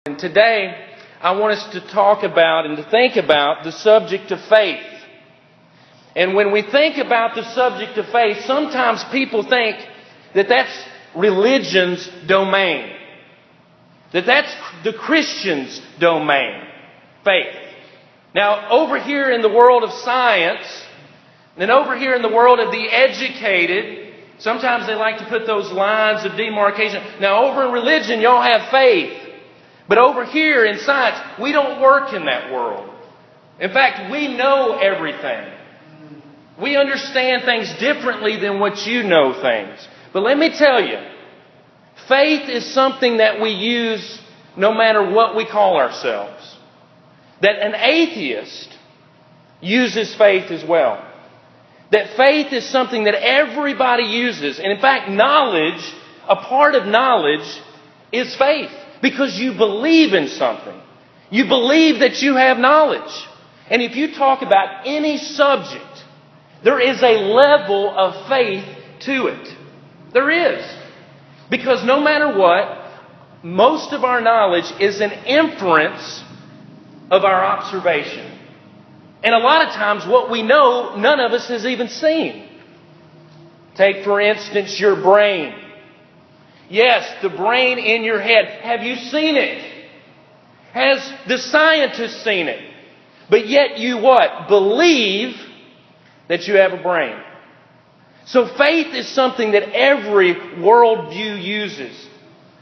And today, I want us to talk about and to think about the subject of faith. And when we think about the subject of faith, sometimes people think that that's religion's domain. That that's the Christian's domain. Faith. Now, over here in the world of science, and over here in the world of the educated, sometimes they like to put those lines of demarcation. Now, over in religion, y'all have faith. But over here in science, we don't work in that world. In fact, we know everything. We understand things differently than what you know things. But let me tell you, faith is something that we use no matter what we call ourselves. That an atheist uses faith as well. That faith is something that everybody uses. And in fact, knowledge, a part of knowledge, is faith. Because you believe in something. You believe that you have knowledge. And if you talk about any subject, there is a level of faith to it. There is. Because no matter what, most of our knowledge is an inference of our observation. And a lot of times what we know, none of us has even seen. Take, for instance, your brain. Yes, the brain in your head. Have you seen it? Has the scientist seen it? But yet you what? Believe that you have a brain. So faith is something that every worldview uses.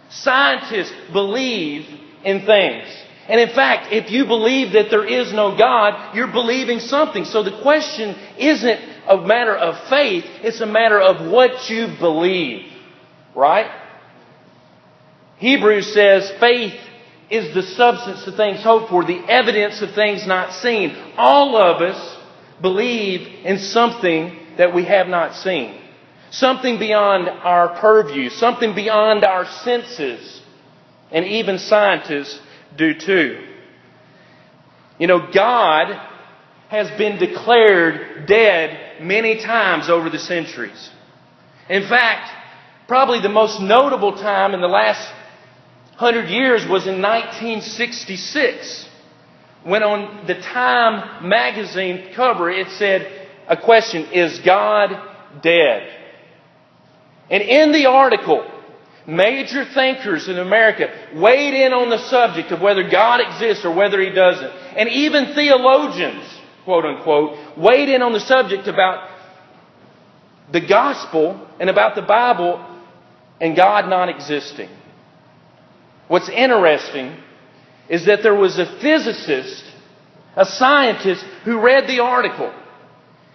Scientists believe in things. And in fact, if you believe that there is no God, you're believing something. So the question isn't a matter of faith, it's a matter of what you believe. Right? Hebrews says faith is the substance of things hoped for, the evidence of things not seen. All of us believe in something that we have not seen. Something beyond our purview, something beyond our senses. And even scientists do too. You know, God has been declared dead many times over the centuries. In fact, probably the most notable time in the last 100 years was in 1966, when on the Time magazine cover it said a question, is God dead? And in the article, major thinkers in America weighed in on the subject of whether God exists or whether He doesn't. And even theologians, quote unquote, weighed in on the subject about the gospel and about the Bible and God not existing. What's interesting is that there was a physicist, a scientist, who read the article.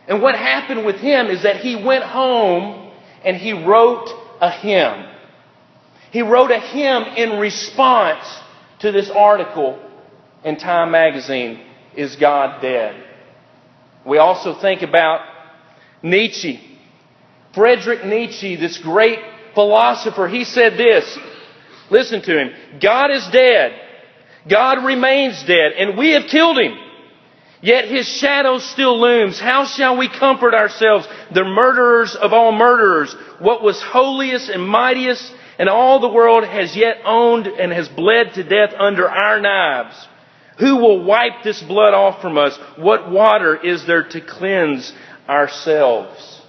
And what happened with him is that he went home and he wrote a hymn. He wrote a hymn in response to this article in Time magazine, Is God Dead? We also think about Nietzsche. Friedrich Nietzsche, this great philosopher, he said this. Listen to him. God is dead. God remains dead. And we have killed Him. Yet His shadow still looms. How shall we comfort ourselves, the murderers of all murderers? What was holiest and mightiest and all the world has yet owned and has bled to death under our knives. Who will wipe this blood off from us? What water is there to cleanse ourselves?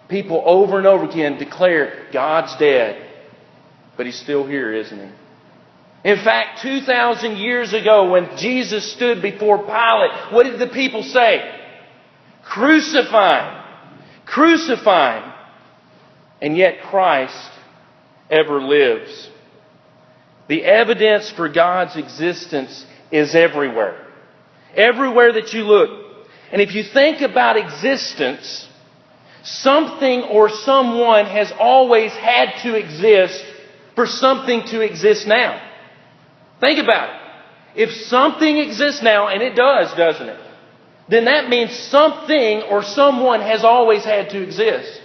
People over and over again declare God's dead. But He's still here, isn't He? In fact, 2,000 years ago when Jesus stood before Pilate, what did the people say? Crucify Him. Crucify Him. And yet Christ ever lives. The evidence for God's existence is everywhere. Everywhere that you look. And if you think about existence, something or someone has always had to exist for something to exist now. Think about it. If something exists now, and it does, doesn't it? Then that means something or someone has always had to exist.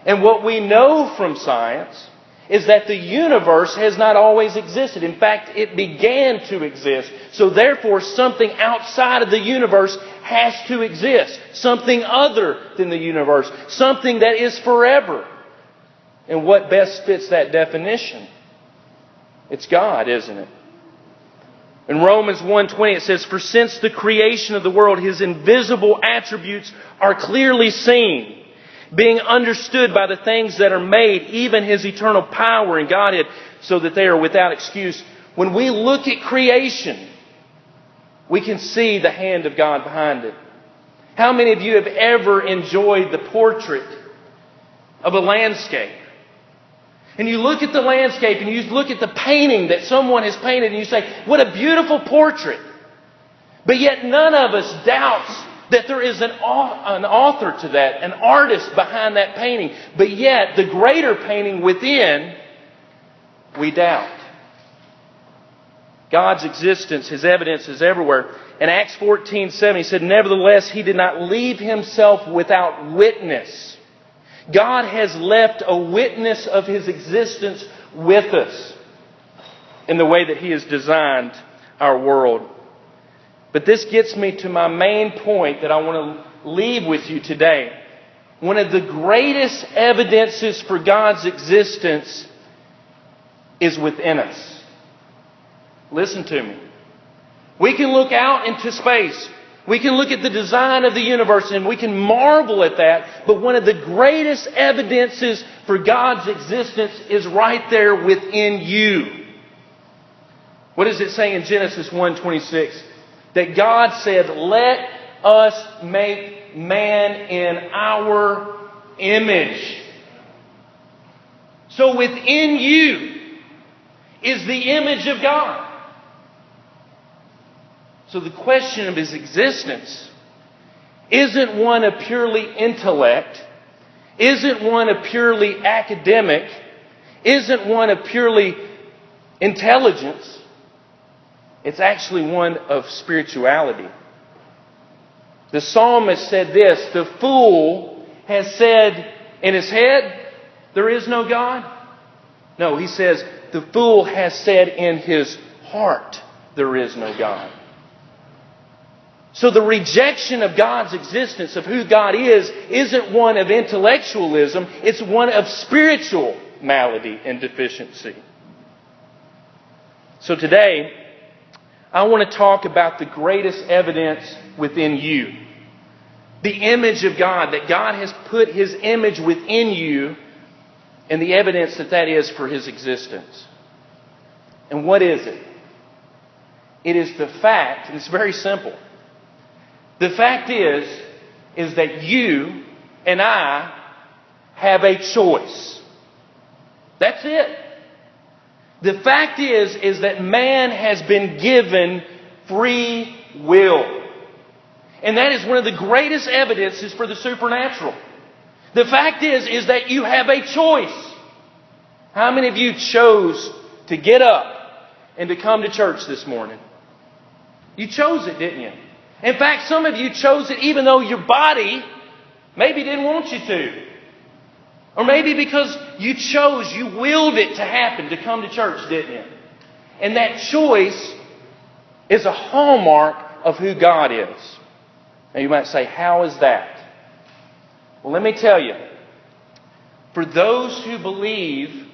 And what we know from science is that the universe has not always existed. In fact, it began to exist. So therefore, something outside of the universe has to exist. Something other than the universe. Something that is forever. And what best fits that definition? It's God, isn't it? In Romans 1:20 it says, "For since the creation of the world, His invisible attributes are clearly seen, being understood by the things that are made, even His eternal power and Godhead, so that they are without excuse." When we look at creation, we can see the hand of God behind it. How many of you have ever enjoyed the portrait of a landscape? And you look at the landscape and you look at the painting that someone has painted and you say, what a beautiful portrait. But yet none of us doubts that there is an author to that, an artist behind that painting. But yet the greater painting within, we doubt. God's existence, His evidence is everywhere. In Acts 14:7, He said, "Nevertheless, He did not leave Himself without witness." God has left a witness of His existence with us in the way that He has designed our world. But this gets me to my main point that I want to leave with you today. One of the greatest evidences for God's existence is within us. Listen to me. We can look out into space. We can look at the design of the universe and we can marvel at that. But one of the greatest evidences for God's existence is right there within you. What does it say in Genesis 1:26? That God said, "Let us make man in our image." So within you is the image of God. So the question of His existence isn't one of purely intellect, isn't one of purely academic, isn't one of purely intelligence. It's actually one of spirituality. The psalmist said this, "The fool has said in his head, there is no God." No, he says, the fool has said in his heart, there is no God. So the rejection of God's existence, of who God is, isn't one of intellectualism. It's one of spiritual malady and deficiency. So today, I want to talk about the greatest evidence within you. The image of God, that God has put His image within you, and the evidence that that is for His existence. And what is it? It is the fact, and it's very simple. The fact is that you and I have a choice. That's it. The fact is that man has been given free will. And that is one of the greatest evidences for the supernatural. The fact is that you have a choice. How many of you chose to get up and to come to church this morning? You chose it, didn't you? In fact, some of you chose it even though your body maybe didn't want you to. Or maybe because you willed it to happen, to come to church, didn't you? And that choice is a hallmark of who God is. Now you might say, how is that? Well, let me tell you. For those who believe,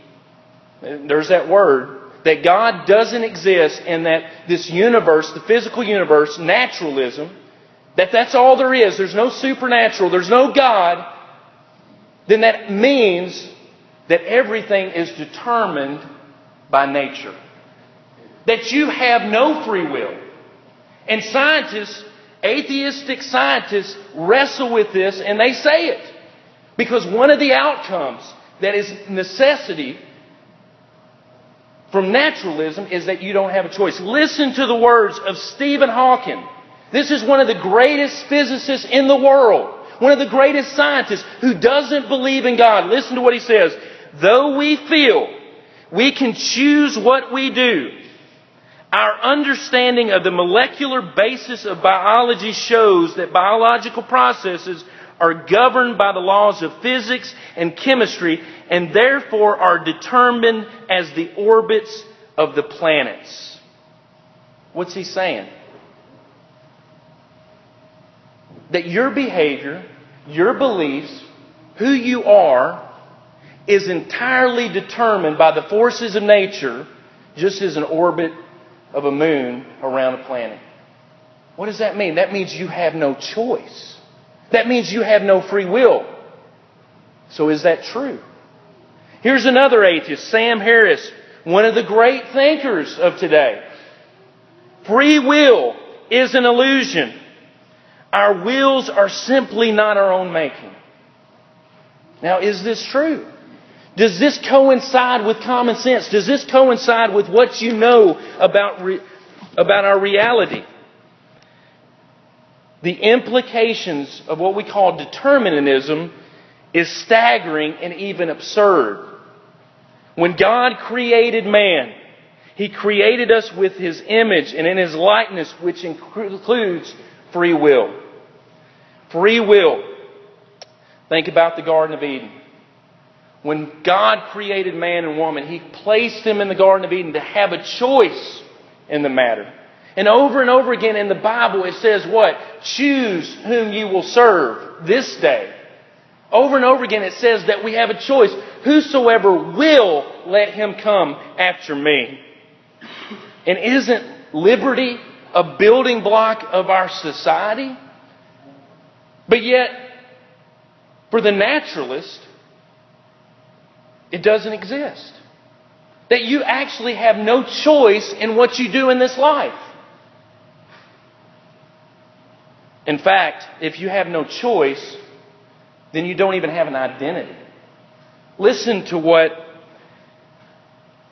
there's that word, that God doesn't exist and that this universe, the physical universe, naturalism, that's all there is. There's no supernatural. There's no God. Then that means that everything is determined by nature. That you have no free will. And scientists, atheistic scientists, wrestle with this and they say it. Because one of the outcomes that is necessity from naturalism is that you don't have a choice. Listen to the words of Stephen Hawking. This is one of the greatest physicists in the world. One of the greatest scientists who doesn't believe in God. Listen to what he says. Though we feel we can choose what we do, our understanding of the molecular basis of biology shows that biological processes are governed by the laws of physics and chemistry and therefore are determined as the orbits of the planets. What's he saying? That your behavior, your beliefs, who you are, is entirely determined by the forces of nature, just as an orbit of a moon around a planet. What does that mean? That means you have no choice. That means you have no free will. So is that true? Here's another atheist, Sam Harris, one of the great thinkers of today. Free will is an illusion. Our wills are simply not our own making. Now, is this true? Does this coincide with common sense? Does this coincide with what you know about our reality? The implications of what we call determinism is staggering and even absurd. When God created man, He created us with His image and in His likeness, which includes free will. Free will. Think about the Garden of Eden. When God created man and woman, He placed them in the Garden of Eden to have a choice in the matter. And over again in the Bible it says what? Choose whom you will serve this day. Over and over again it says that we have a choice. Whosoever will, let him come after me. And isn't liberty a building block of our society? But yet, for the naturalist, it doesn't exist. That you actually have no choice in what you do in this life. In fact, if you have no choice, then you don't even have an identity. Listen to what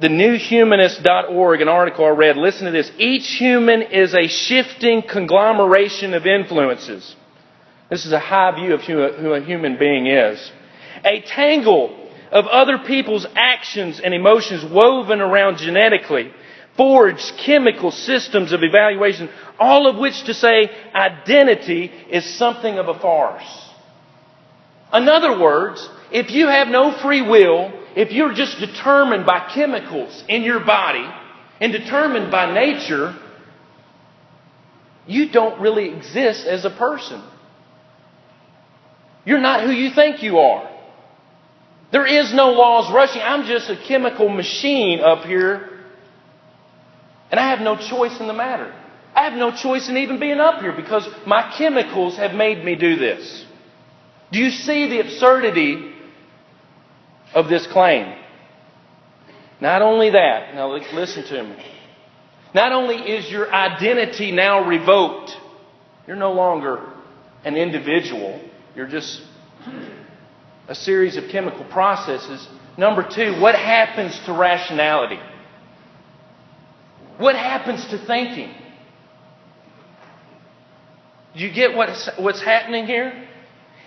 the newhumanist.org, an article I read, listen to this. Each human is a shifting conglomeration of influences. This is a high view of who a human being is. A tangle of other people's actions and emotions woven around genetically, forged chemical systems of evaluation, all of which to say identity is something of a farce. In other words, if you have no free will, if you're just determined by chemicals in your body and determined by nature, you don't really exist as a person. You're not who you think you are. There is no laws rushing. I'm just a chemical machine up here. And I have no choice in the matter. I have no choice in even being up here because my chemicals have made me do this. Do you see the absurdity of this claim? Not only that, now listen to me. Not only is your identity now revoked, you're no longer an individual, you're just a series of chemical processes. Number two, what happens to rationality? What happens to thinking? Do you get what's happening here?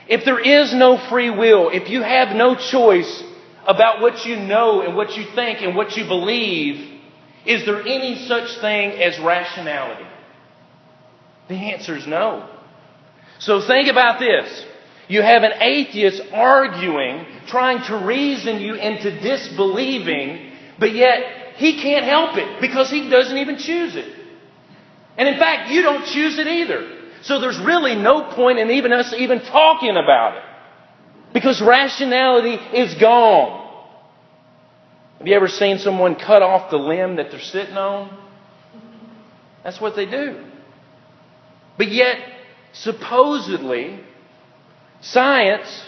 If there is no free will, if you have no choice about what you know and what you think and what you believe, is there any such thing as rationality? The answer is no. So think about this. You have an atheist arguing, trying to reason you into disbelieving, but yet he can't help it because he doesn't even choose it. And in fact, you don't choose it either. So there's really no point in even us even talking about it. Because rationality is gone. Have you ever seen someone cut off the limb that they're sitting on? That's what they do. But yet, supposedly, science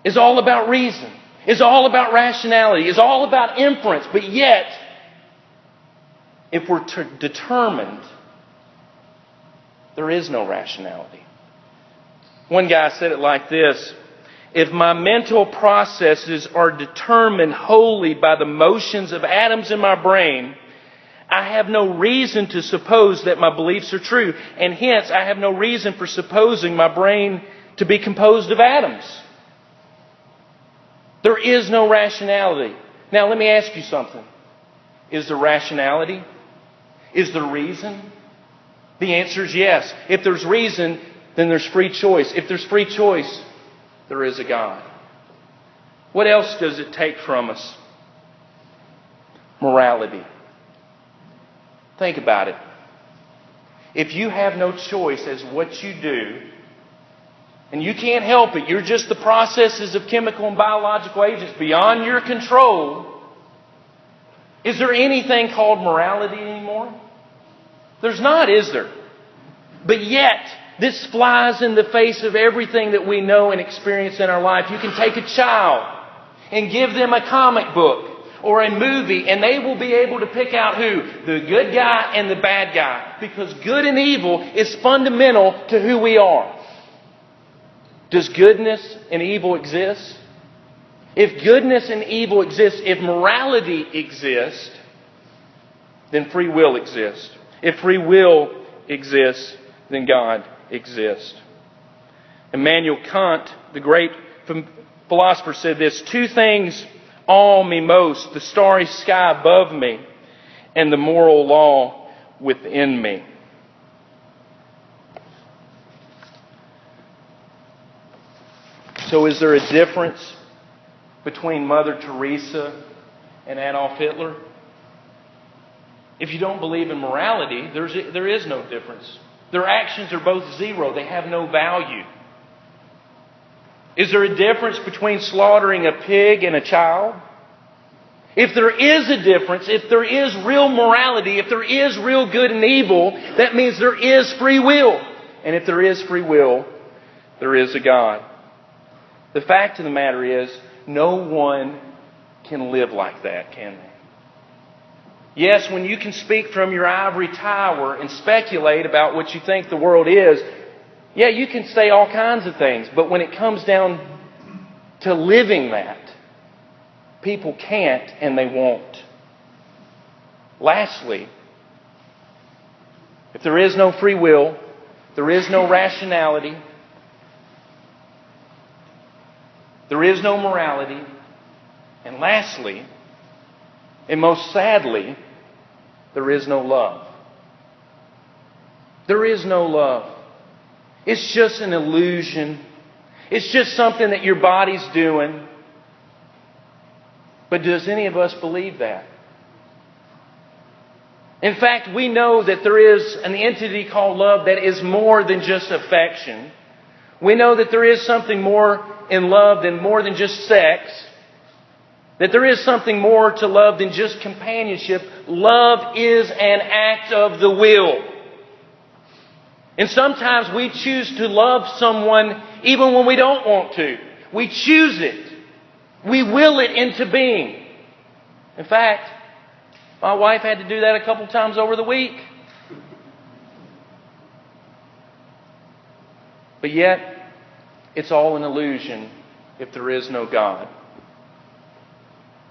is all about reason. Is all about rationality. Is all about inference. But yet, if we're determined, there is no rationality. One guy said it like this: if my mental processes are determined wholly by the motions of atoms in my brain, I have no reason to suppose that my beliefs are true. And hence, I have no reason for supposing my brain to be composed of atoms. There is no rationality. Now, let me ask you something. Is there rationality? Is there reason? The answer is yes. If there's reason, then there's free choice. If there's free choice, there is a God. What else does it take from us? Morality. Think about it. If you have no choice as what you do, and you can't help it, you're just the processes of chemical and biological agents beyond your control, Is there anything called morality anymore? There's not, is there? But yet, this flies in the face of everything that we know and experience in our life. You can take a child and give them a comic book or a movie, and they will be able to pick out who? The good guy and the bad guy. Because good and evil is fundamental to who we are. Does goodness and evil exist? If goodness and evil exist, if morality exists, then free will exists. If free will exists, then God exists. Immanuel Kant, the great philosopher, said this: two things awe me most, the starry sky above me and the moral law within me. So is there a difference between Mother Teresa and Adolf Hitler? If you don't believe in morality, there is no difference. Their actions are both zero. They have no value. Is there a difference between slaughtering a pig and a child? If there is a difference, if there is real morality, if there is real good and evil, that means there is free will. And if there is free will, there is a God. The fact of the matter is, no one can live like that, can they? Yes, when you can speak from your ivory tower and speculate about what you think the world is, yeah, you can say all kinds of things. But when it comes down to living that, people can't and they won't. Lastly, if there is no free will, there is no rationality, there is no morality, and lastly, and most sadly, there is no love. There is no love. It's just an illusion. It's just something that your body's doing. But does any of us believe that? In fact, we know that there is an entity called love that is more than just affection. We know that there is something more in love than more than just sex. That there is something more to love than just companionship. Love is an act of the will. And sometimes we choose to love someone even when we don't want to. We choose it. We will it into being. In fact, my wife had to do that a couple times over the week. But yet, it's all an illusion if there is no God.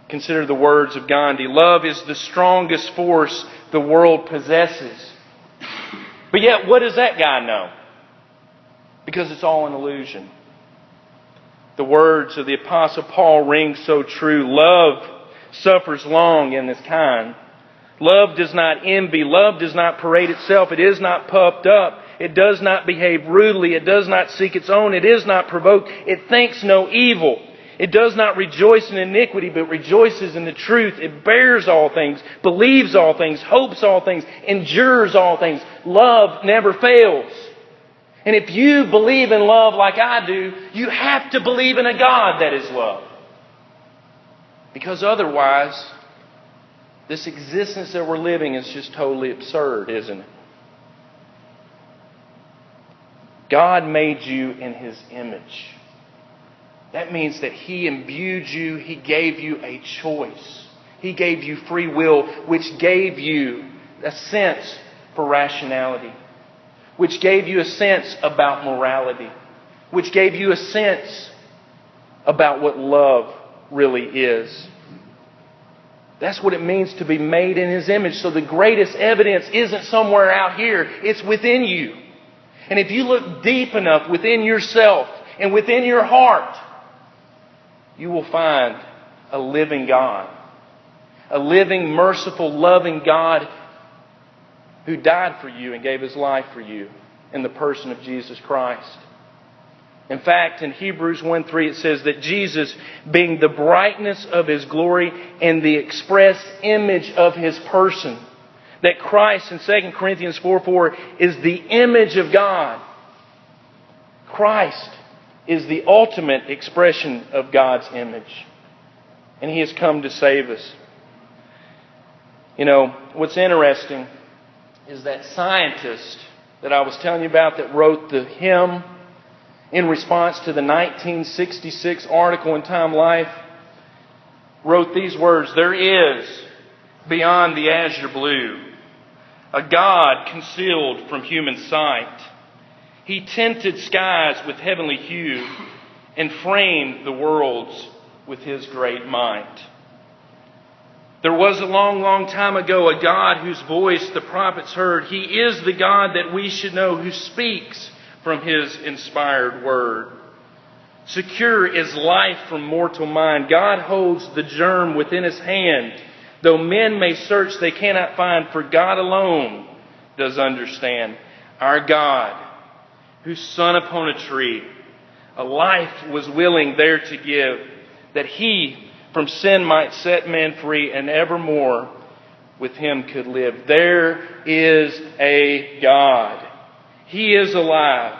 Consider the words of Gandhi. Love is the strongest force the world possesses. But yet, what does that guy know? Because it's all an illusion. The words of the Apostle Paul ring so true. Love suffers long and is kind. Love does not envy. Love does not parade itself. It is not puffed up. It does not behave rudely. It does not seek its own. It is not provoked. It thinks no evil. It does not rejoice in iniquity, but rejoices in the truth. It bears all things, believes all things, hopes all things, endures all things. Love never fails. And if you believe in love like I do, you have to believe in a God that is love. Because otherwise, this existence that we're living is just totally absurd, isn't it? God made you in His image. That means that He imbued you. He gave you a choice. He gave you free will, which gave you a sense for rationality, which gave you a sense about morality, which gave you a sense about what love really is. That's what it means to be made in His image. So the greatest evidence isn't somewhere out here. It's within you. And if you look deep enough within yourself and within your heart, you will find a living God. A living, merciful, loving God who died for you and gave His life for you in the person of Jesus Christ. In fact, in Hebrews 1:3 it says that Jesus, being the brightness of His glory and the express image of His person, that Christ in 2 Corinthians 4:4 is the image of God. Christ is the ultimate expression of God's image. And He has come to save us. You know, what's interesting is that scientist that I was telling you about that wrote the hymn in response to the 1966 article in Time Life wrote these words: "There is, beyond the azure blue, a God concealed from human sight. He tinted skies with heavenly hue and framed the worlds with His great might. There was a long, long time ago a God whose voice the prophets heard. He is the God that we should know, who speaks from His inspired word. Secure is life from mortal mind. God holds the germ within His hand. Though men may search, they cannot find, for God alone does understand. Our God, whose Son upon a tree a life was willing there to give, that He from sin might set man free, and evermore with Him could live." There is a God. He is alive.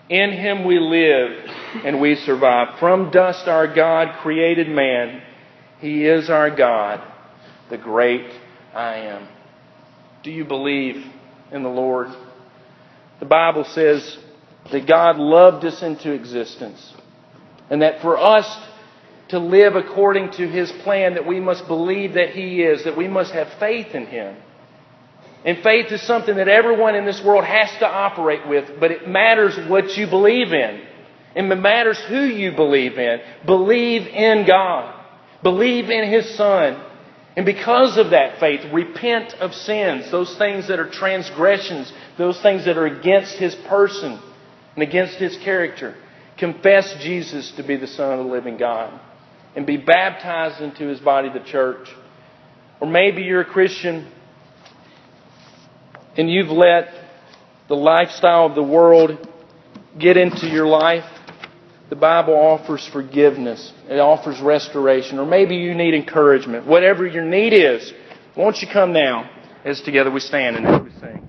In Him we live and we survive. From dust our God created man. He is our God, the great I Am. Do you believe in the Lord? The Bible says that God loved us into existence, and that for us to live according to His plan, that we must believe that He is, that we must have faith in Him. And faith is something that everyone in this world has to operate with, but it matters what you believe in. And it matters who you believe in. Believe in God. Believe in His Son. And because of that faith, repent of sins, those things that are transgressions, those things that are against His person and against His character. Confess Jesus to be the Son of the living God, and be baptized into His body, the church. Or maybe you're a Christian and you've let the lifestyle of the world get into your life. The Bible offers forgiveness. It offers restoration. Or maybe you need encouragement. Whatever your need is, won't you come now as together we stand and as we sing.